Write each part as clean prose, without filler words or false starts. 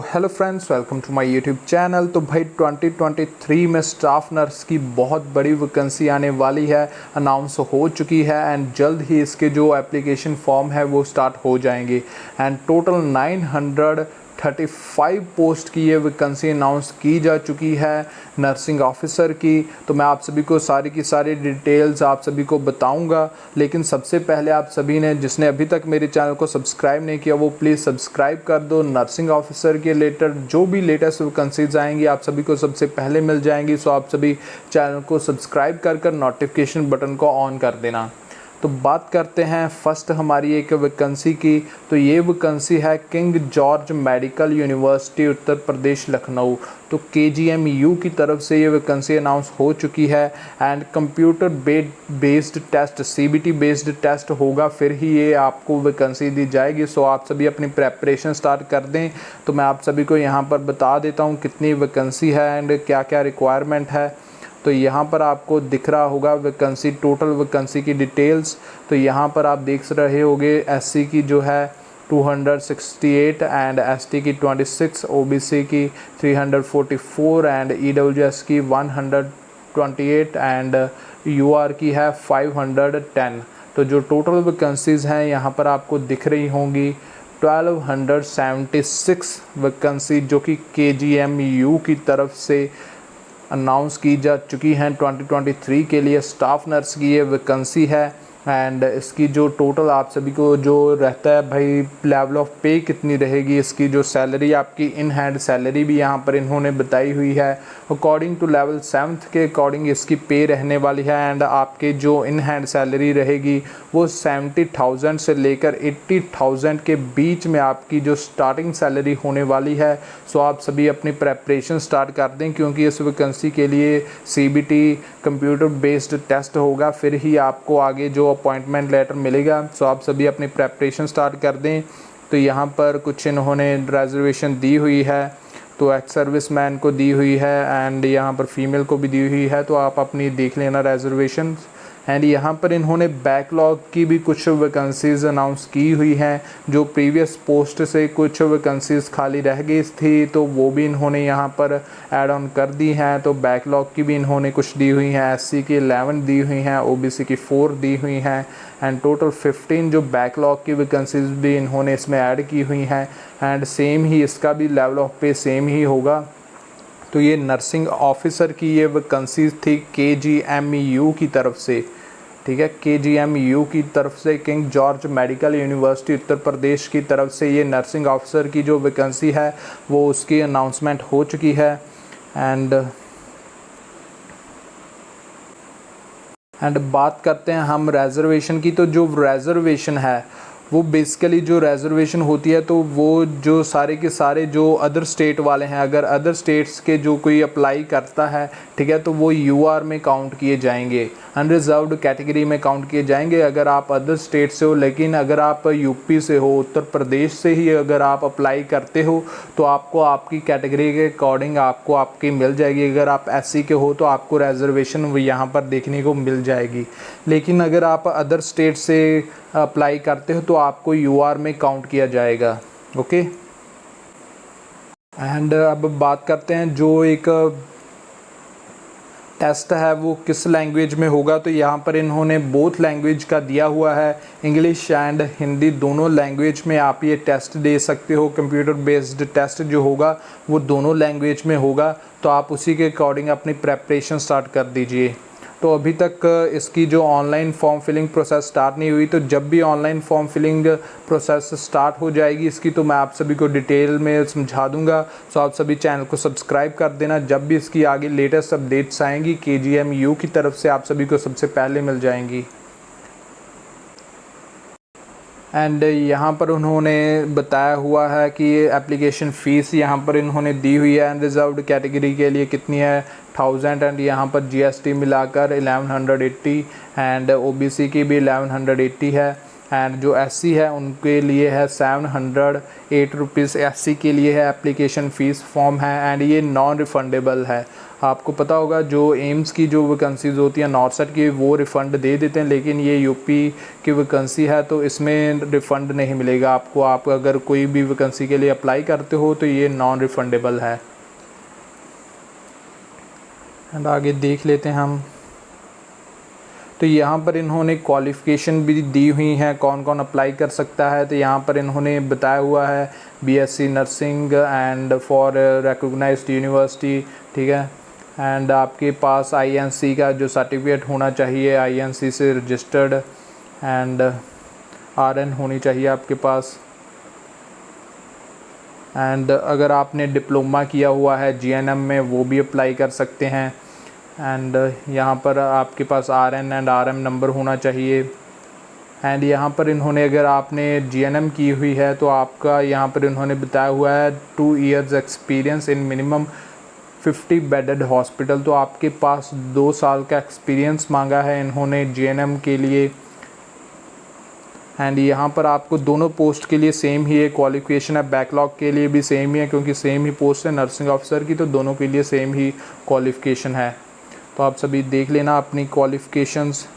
Hello friends, welcome to my YouTube channel. तो भाई 2023 में स्टाफ नर्स की बहुत बड़ी वैकेंसी आने वाली है, अनाउंस हो चुकी है एंड जल्द ही इसके जो एप्लीकेशन फॉर्म है वो स्टार्ट हो जाएंगे। एंड टोटल 935 पोस्ट की ये वैकेंसी अनाउंस की जा चुकी है नर्सिंग ऑफिसर की। तो मैं आप सभी को सारी की सारी डिटेल्स आप सभी को बताऊंगा, लेकिन सबसे पहले आप सभी ने जिसने अभी तक मेरे चैनल को सब्सक्राइब नहीं किया वो प्लीज़ सब्सक्राइब कर दो। नर्सिंग ऑफिसर के रिलेटेड जो भी लेटेस्ट वैकेंसीज आएंगी आप सभी को सबसे पहले मिल जाएंगी। सो आप सभी चैनल को सब्सक्राइब कर नोटिफिकेशन बटन को ऑन कर देना। तो बात करते हैं फर्स्ट हमारी एक वैकेंसी की। तो ये वैकेंसी है king George medical university Uttar Pradesh Lucknow. तो KGMU की तरफ से ये वैकेंसी अनाउंस हो चुकी है and computer based test CBT based test होगा, फिर ही ये आपको वैकेंसी दी जाएगी। सो आप सभी अपनी प्रेपरेशन स्टार्ट कर दें। तो मैं आप सभी को यहाँ पर बता देता हूँ कितनी वैकेंसी है एंड क्या क्या रिक्वायरमेंट है। तो यहाँ पर आपको दिख रहा होगा वैकेंसी, टोटल वैकेंसी की डिटेल्स। तो यहाँ पर आप देख रहे होंगे SC की जो है 268 एंड ST की 26, OBC की 344 एंड EWS की 128 एंड UR की है 510। तो जो टोटल वैकेंसीज़ हैं यहाँ पर आपको दिख रही होंगी 1276 वैकेंसी जो कि KGMU की तरफ से अनाउंस की जा चुकी हैं 2023 के लिए। स्टाफ नर्स की ये वैकेंसी है एंड इसकी जो टोटल आप सभी को जो रहता है भाई लेवल ऑफ पे कितनी रहेगी, इसकी जो सैलरी आपकी इन हैंड सैलरी भी यहाँ पर इन्होंने बताई हुई है। अकॉर्डिंग टू लेवल 7 के अकॉर्डिंग इसकी पे रहने वाली है एंड आपके जो इन हैंड सैलरी रहेगी वो 70,000 से लेकर 80,000 के बीच में आपकी जो स्टार्टिंग सैलरी होने वाली है। सो आप सभी अपनी प्रेपरेशन स्टार्ट कर दें क्योंकि इस वैकेंसी के लिए CBT कंप्यूटर बेस्ड टेस्ट होगा, फिर ही आपको आगे जो अपॉइंटमेंट लेटर मिलेगा। सो आप सभी अपनी प्रेपरेशन स्टार्ट कर दें। तो यहाँ पर कुछ इन्होंने रिजर्वेशन दी हुई है, तो एक्स सर्विस मैन को दी हुई है एंड यहाँ पर फीमेल को भी दी हुई है, तो आप अपनी देख लेना रिजर्वेशन। एंड यहाँ पर इन्होंने बैकलॉग की भी कुछ वैकेंसीज़ अनाउंस की हुई हैं, जो प्रीवियस पोस्ट से कुछ वैकेंसीज़ खाली रह गई थी तो वो भी इन्होंने यहाँ पर ऐड ऑन कर दी हैं। तो बैकलॉग की भी इन्होंने कुछ दी हुई हैं, SC की 11 दी हुई हैं, OBC की 4 दी हुई हैं एंड टोटल 15 जो बैकलॉग की वैकेंसीज़ भी इन्होंने इसमें ऐड की हुई हैं एंड सेम ही इसका भी लेवल ऑफ पे सेम ही होगा। तो ये नर्सिंग ऑफिसर की ये वैकेंसीज थी KGMU की तरफ से, ठीक है। KGMU की तरफ से king George medical university Uttar Pradesh की तरफ से ये नर्सिंग ऑफिसर की जो वैकेंसी है वो उसकी अनाउंसमेंट हो चुकी है। एंड बात करते हैं हम रिजर्वेशन की। तो जो रिजर्वेशन है वो बेसिकली जो रिजर्वेशन होती है तो वो जो सारे के सारे जो अदर स्टेट वाले हैं, अगर अदर स्टेट्स के जो कोई अप्लाई करता है, ठीक है, तो वो UR में काउंट किए जाएंगे, अनरिजर्व्ड कैटेगरी में काउंट किए जाएंगे अगर आप अदर स्टेट से हो। लेकिन अगर आप UP से हो, उत्तर प्रदेश से ही अगर आप अप्लाई करते हो तो आपको आपकी कैटेगरी के अकॉर्डिंग आपको आपकी मिल जाएगी। अगर आप SC के हो तो आपको रिजर्वेशन यहाँ पर देखने को मिल जाएगी। लेकिन अगर आप अदर स्टेट से अप्लाई करते हो तो आपको UR में काउंट किया जाएगा, ओके। एंड अब बात करते हैं जो एक टेस्ट है वो किस लैंग्वेज में होगा। तो यहाँ पर इन्होंने बोथ लैंग्वेज का दिया हुआ है, इंग्लिश एंड हिंदी दोनों लैंग्वेज में आप ये टेस्ट दे सकते हो। कंप्यूटर बेस्ड टेस्ट जो होगा वो दोनों लैंग्वेज में होगा, तो आप उसी के अकॉर्डिंग अपनी प्रेपरेशन स्टार्ट कर दीजिए। तो अभी तक इसकी जो online form filling process start नहीं हुई, तो जब भी online form filling process start हो जाएगी इसकी तो मैं आप सभी को डिटेल में समझा दूंगा। सो आप सभी चैनल को सब्सक्राइब कर देना, जब भी इसकी आगे लेटेस्ट अपडेट्स आएंगी KGMU की तरफ से आप सभी को सबसे पहले मिल जाएंगी। एंड यहाँ पर उन्होंने बताया हुआ है कि एप्लीकेशन फ़ीस यहाँ पर इन्होंने दी हुई है अनरिजर्व्ड कैटेगरी के लिए कितनी है 1000 एंड यहाँ पर GST मिलाकर 1180 एंड OBC की भी 1180 है एंड जो एससी है उनके लिए है 708 रुपीज़ एससी के लिए है एप्लीकेशन फ़ीस फॉर्म है, एंड ये नॉन रिफ़ंडेबल है। आपको पता होगा जो एम्स की जो वैकेंसीज़ होती हैं नॉर्थ की वो रिफ़ंड दे देते हैं, लेकिन ये यूपी की वैकेंसी है तो इसमें रिफ़ंड नहीं मिलेगा आपको। आप अगर कोई भी वैकेंसी के लिए अप्लाई करते हो तो ये नॉन रिफ़ंडेबल है। एंड आगे देख लेते हैं हम। तो यहाँ पर इन्होंने क्वालिफ़िकेशन भी दी हुई हैं कौन कौन अप्लाई कर सकता है। तो यहाँ पर इन्होंने बताया हुआ है BSc nursing and for recognised university, ठीक है। एंड आपके पास आईएनसी का जो सर्टिफिकेट होना चाहिए, आईएनसी से रजिस्टर्ड, एंड आरएन होनी चाहिए आपके पास। एंड अगर आपने डिप्लोमा किया हुआ है जीएनएम में वो भी अप्लाई कर सकते हैं। एंड यहाँ पर आपके पास आरएन एंड आरएम नंबर होना चाहिए। एंड यहाँ पर इन्होंने अगर आपने जीएनएम की हुई है तो आपका यहाँ पर इन्होंने बताया हुआ है 2 years experience in minimum 50 bedded hospital. तो आपके पास 2 साल का एक्सपीरियंस मांगा है इन्होंने जीएनएम के लिए। एंड यहाँ पर आपको दोनों पोस्ट के लिए सेम ही है क्वालिफ़िकेशन है, बैकलॉग के लिए भी सेम ही है क्योंकि सेम ही पोस्ट है नर्सिंग ऑफिसर की, तो दोनों के लिए सेम ही क्वालिफ़िकेशन है। तो आप सभी देख लेना अपनी क्वालिफ़िकेशंस।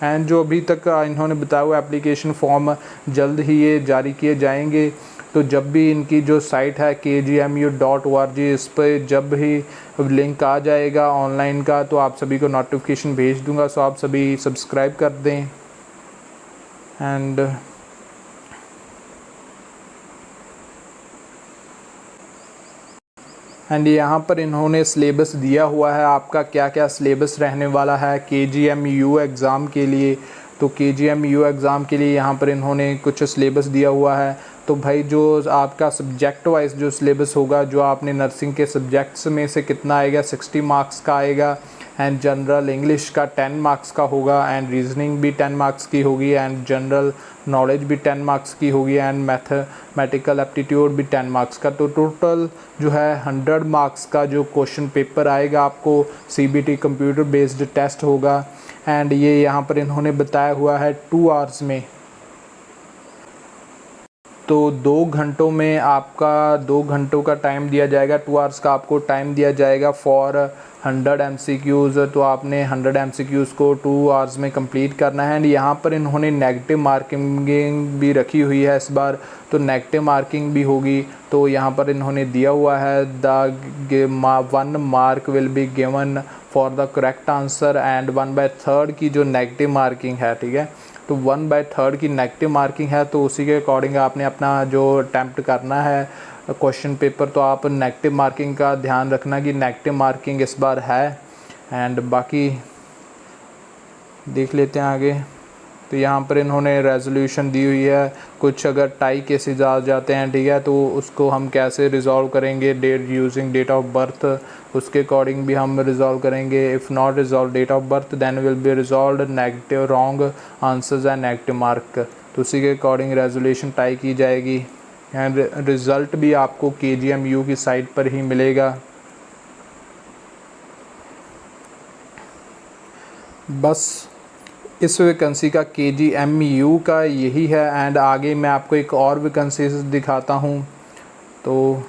एंड जो अभी तक इन्होंने बताया हुआ एप्लीकेशन फॉर्म जल्द ही ये जारी किए जाएंगे। तो जब भी इनकी जो साइट है kgmu.org, इस पर जब भी लिंक आ जाएगा ऑनलाइन का तो आप सभी को नोटिफिकेशन भेज दूंगा। सो आप सभी सब्सक्राइब कर दें। एंड यहाँ पर इन्होंने सिलेबस दिया हुआ है आपका क्या क्या सिलेबस रहने वाला है KGMU एग्ज़ाम के लिए। तो KGMU एग्ज़ाम के लिए यहाँ पर इन्होंने कुछ सिलेबस दिया हुआ है। तो भाई जो आपका सब्जेक्ट वाइज जो सिलेबस होगा, जो आपने नर्सिंग के सब्जेक्ट्स में से कितना आएगा, 60 मार्क्स का आएगा। एंड जनरल इंग्लिश का 10 मार्क्स का होगा, एंड रीजनिंग भी 10 मार्क्स की होगी, एंड जनरल नॉलेज भी 10 मार्क्स की होगी, एंड मैथमेटिकल एप्टीट्यूड भी 10 मार्क्स का। तो टोटल जो है 100 मार्क्स का जो क्वेश्चन पेपर आएगा आपको, CBT कंप्यूटर बेस्ड टेस्ट होगा। एंड ये यहाँ पर इन्होंने बताया हुआ है 2 आवर्स में। तो 2 घंटों में आपका 2 घंटों का टाइम दिया जाएगा, 2 आवर्स का आपको टाइम दिया जाएगा फॉर 100 MCQs। तो आपने 100 MCQs को 2 आवर्स में कंप्लीट करना है। एंड यहाँ पर इन्होंने नेगेटिव मार्किंग भी रखी हुई है इस बार, तो नेगेटिव मार्किंग भी होगी। तो यहाँ पर इन्होंने दिया हुआ है the 1 mark will be given for the correct answer, and 1/3 की जो नेगेटिव मार्किंग है, ठीक है। तो 1/3 की नेगेटिव मार्किंग है, तो उसी के अकॉर्डिंग आपने अपना जो अटैम्प्ट करना है क्वेश्चन पेपर। तो आप नेगेटिव मार्किंग का ध्यान रखना कि नेगेटिव मार्किंग इस बार है। एंड बाकी देख लेते हैं आगे। तो यहाँ पर इन्होंने रेजोल्यूशन दी हुई है, कुछ अगर टाई केसेस आ जाते हैं, ठीक है, तो उसको हम कैसे रिज़ॉल्व करेंगे, date using date of birth, उसके अकॉर्डिंग भी हम रिज़ॉल्व करेंगे। If not resolve date of birth then will be resolve negative wrong answers and negative mark. तो उसी के अकॉर्डिंग रेजोल्यूशन टाई की जाएगी। एंड रिज़ल्ट भी आपको KGMU की साइट पर ही मिलेगा। बस इस वैकेंसी का KGMU का यही है। एंड आगे मैं आपको एक और वैकेंसी दिखाता हूँ। तो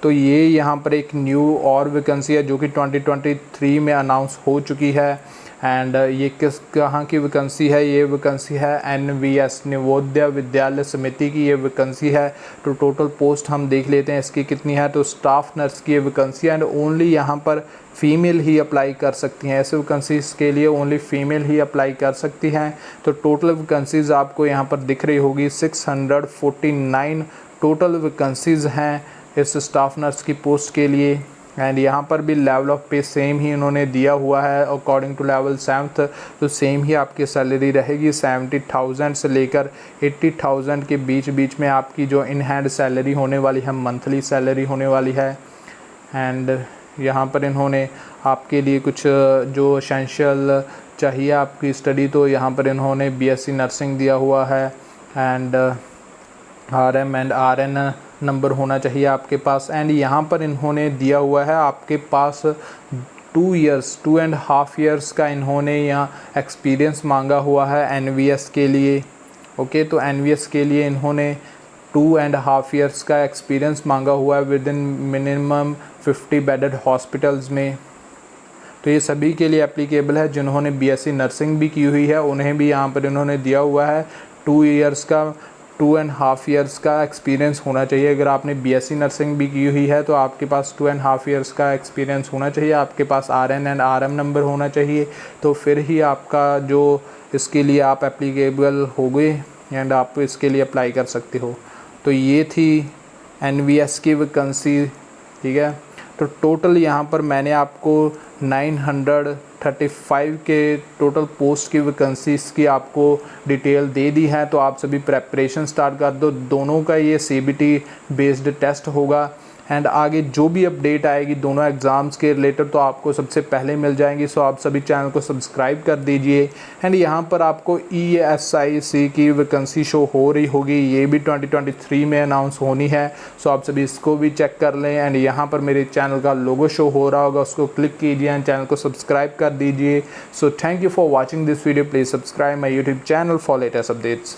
ये यहाँ पर एक न्यू और वैकेंसी है जो कि 2023 में अनाउंस हो चुकी है। एंड ये कहाँ की वैकेंसी है, ये वैकेंसी है NVS नवोदय विद्यालय समिति की ये वैकेंसी है। तो टोटल पोस्ट हम देख लेते हैं इसकी कितनी है। तो स्टाफ नर्स की ये वैकेंसी है, एंड ओनली यहाँ पर फ़ीमेल ही अप्लाई कर सकती हैं। ऐसे वैकेंसीज़ के लिए ओनली फ़ीमेल ही अप्लाई कर सकती हैं। तो टोटल वैकेंसीज़ आपको यहाँ पर दिख रही होगी 649 टोटल वैकेंसीज़ हैं इस स्टाफ नर्स की पोस्ट के लिए। एंड यहाँ पर भी लेवल ऑफ पे सेम ही इन्होंने दिया हुआ है अकॉर्डिंग टू लेवल 7th। तो सेम ही आपकी सैलरी रहेगी 70,000 से लेकर 80,000 के बीच में आपकी जो इन हैंड सैलरी होने वाली है, मंथली सैलरी होने वाली है। एंड यहाँ पर इन्होंने आपके लिए कुछ जो एसेंशियल चाहिए आपकी स्टडी, तो यहाँ पर इन्होंने BSc नर्सिंग दिया हुआ है, and RM and RN number होना चाहिए आपके पास। एंड यहाँ पर इन्होंने दिया हुआ है आपके पास 2.5 ईयर्स का इन्होंने यहाँ एक्सपीरियंस मांगा हुआ है एनवीएस के लिए। ओके, तो एनवीएस के लिए इन्होंने 2.5 ईयर्स का एक्सपीरियंस मांगा हुआ है with in minimum 50 bedded hospitals में। तो ये सभी के लिए एप्लीकेबल है। जिन्होंने बीएससी नर्सिंग भी की हुई है उन्हें भी यहाँ पर इन्होंने दिया हुआ है 2.5 ईयर्स का एक्सपीरियंस होना चाहिए। अगर आपने बीएससी नर्सिंग भी की हुई है तो आपके पास 2.5 ईयर्स का एक्सपीरियंस होना चाहिए। आपके पास आरएन एंड आरएम नंबर होना चाहिए, तो फिर ही आपका जो इसके लिए आप एप्लीकेबल हो गए एंड आप इसके लिए अप्लाई कर सकते हो। तो ये थी एनवीएस की वैकेंसी, ठीक है। तो टोटल यहाँ पर मैंने आपको 935 के टोटल पोस्ट की वैकेंसीज़ की आपको डिटेल दे दी है। तो आप सभी प्रेपरेशन स्टार्ट कर दो। दोनों का ये सीबीटी बेस्ड टेस्ट होगा एंड आगे जो भी अपडेट आएगी दोनों एग्ज़ाम्स के रिलेटेड तो आपको सबसे पहले मिल जाएंगी। सो आप सभी चैनल को सब्सक्राइब कर दीजिए। एंड यहाँ पर आपको ESIC की वैकेंसी शो हो रही होगी, ये भी 2023 में अनाउंस होनी है। सो आप सभी इसको भी चेक कर लें। एंड यहाँ पर मेरे चैनल का लोगो शो हो रहा होगा, उसको क्लिक कीजिए एंड चैनल को सब्सक्राइब कर दीजिए। So thank you for watching this video. Please subscribe my YouTube channel for latest updates.